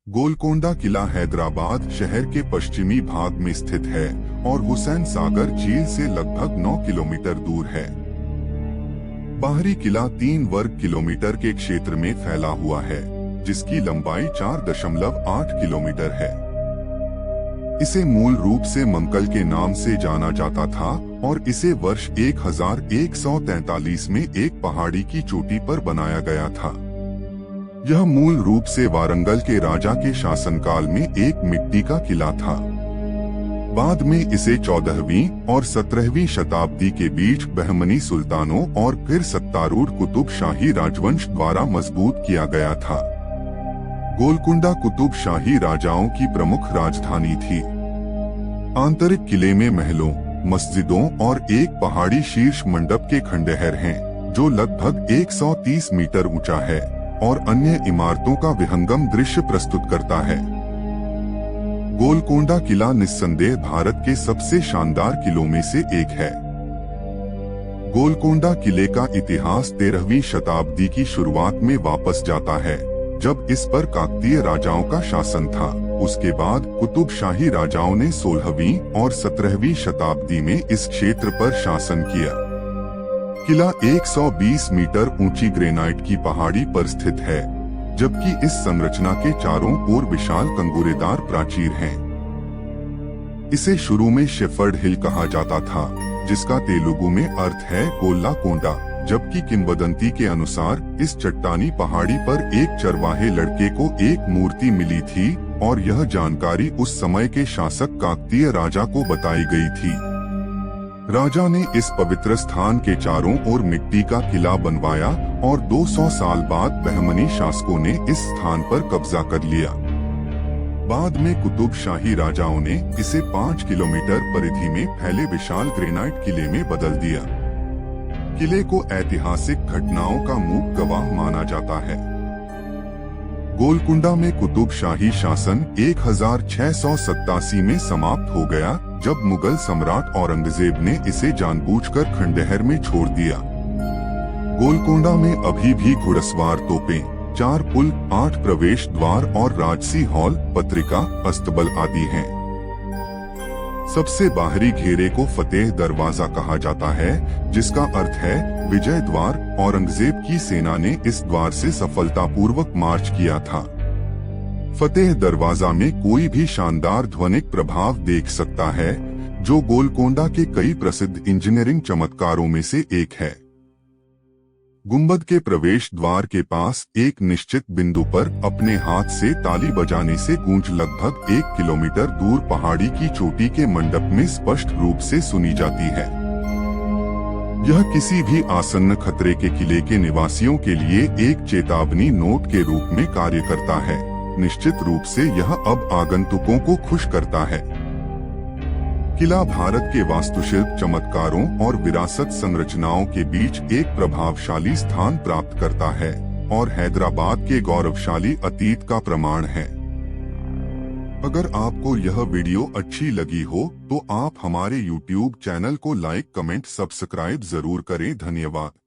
गोलकोंडा किला हैदराबाद शहर के पश्चिमी भाग में स्थित है और हुसैन सागर झील से लगभग 9 किलोमीटर दूर है। बाहरी किला 3 वर्ग किलोमीटर के क्षेत्र में फैला हुआ है, जिसकी लंबाई 4.8 किलोमीटर है। इसे मूल रूप से मंकल के नाम से जाना जाता था और इसे वर्ष 1143 में एक पहाड़ी की चोटी पर बनाया गया था। यह मूल रूप से वारंगल के राजा के शासनकाल में एक मिट्टी का किला था। बाद में इसे 14वीं और 17वीं शताब्दी के बीच बहमनी सुल्तानों और फिर सत्तारूढ़ कुतुब शाही राजवंश द्वारा मजबूत किया गया था। गोलकुंडा कुतुब शाही राजाओं की प्रमुख राजधानी थी। आंतरिक किले में महलों, मस्जिदों और एक पहाड़ी शीर्ष मंडप के खंडहर हैं, जो लगभग 130 मीटर ऊंचा है और अन्य इमारतों का विहंगम दृश्य प्रस्तुत करता है। गोलकोंडा किला निस्संदेह भारत के सबसे शानदार किलों में से एक है। गोलकोंडा किले का इतिहास 13वीं शताब्दी की शुरुआत में वापस जाता है, जब इस पर काकतीय राजाओं का शासन था। उसके बाद कुतुब शाही राजाओं ने 16वीं और 17वीं शताब्दी में इस क्षेत्र पर शासन किया। किला 120 मीटर ऊंची ग्रेनाइट की पहाड़ी पर स्थित है, जबकि इस संरचना के चारों ओर विशाल कंगूरेदार प्राचीर हैं। इसे शुरू में शेफर्ड हिल कहा जाता था, जिसका तेलुगु में अर्थ है गोल्ला कोंडा, जबकि किंवदंती के अनुसार इस चट्टानी पहाड़ी पर एक चरवाहे लड़के को एक मूर्ति मिली थी और यह जानकारी उस समय के शासक काकतीय राजा को बताई गई थी। राजा ने इस पवित्र स्थान के चारों ओर मिट्टी का किला बनवाया और 200 साल बाद बहमनी शासकों ने इस स्थान पर कब्जा कर लिया। बाद में कुतुब शाही राजाओं ने इसे 5 किलोमीटर परिधि में फैले विशाल ग्रेनाइट किले में बदल दिया। किले को ऐतिहासिक घटनाओं का मूक गवाह माना जाता है। गोलकुंडा में कुतुब शाही शासन 1687 में समाप्त हो गया, जब मुगल सम्राट औरंगजेब ने इसे जानबूझकर खंडहर में छोड़ दिया। गोलकोंडा में अभी भी घुड़सवार तोपें, 4 पुल, 8 प्रवेश द्वार और राजसी हॉल, पत्रिका, अस्तबल आदि हैं। सबसे बाहरी घेरे को फतेह दरवाजा कहा जाता है, जिसका अर्थ है विजय द्वार। औरंगजेब की सेना ने इस द्वार से सफलतापूर्वक मार्च किया था। फतेह दरवाजा में कोई भी शानदार ध्वनिक प्रभाव देख सकता है, जो गोलकोंडा के कई प्रसिद्ध इंजीनियरिंग चमत्कारों में से एक है। गुंबद के प्रवेश द्वार के पास एक निश्चित बिंदु पर अपने हाथ से ताली बजाने से गूंज लगभग 1 किलोमीटर दूर पहाड़ी की चोटी के मंडप में स्पष्ट रूप से सुनी जाती है। यह किसी भी आसन्न खतरे के किले के निवासियों के लिए एक चेतावनी नोट के रूप में कार्य करता है। निश्चित रूप से यह अब आगंतुकों को खुश करता है। किला भारत के वास्तुशिल्प चमत्कारों और विरासत संरचनाओं के बीच एक प्रभावशाली स्थान प्राप्त करता है और हैदराबाद के गौरवशाली अतीत का प्रमाण है। अगर आपको यह वीडियो अच्छी लगी हो तो आप हमारे YouTube चैनल को लाइक, कमेंट, सब्सक्राइब जरूर करें। धन्यवाद।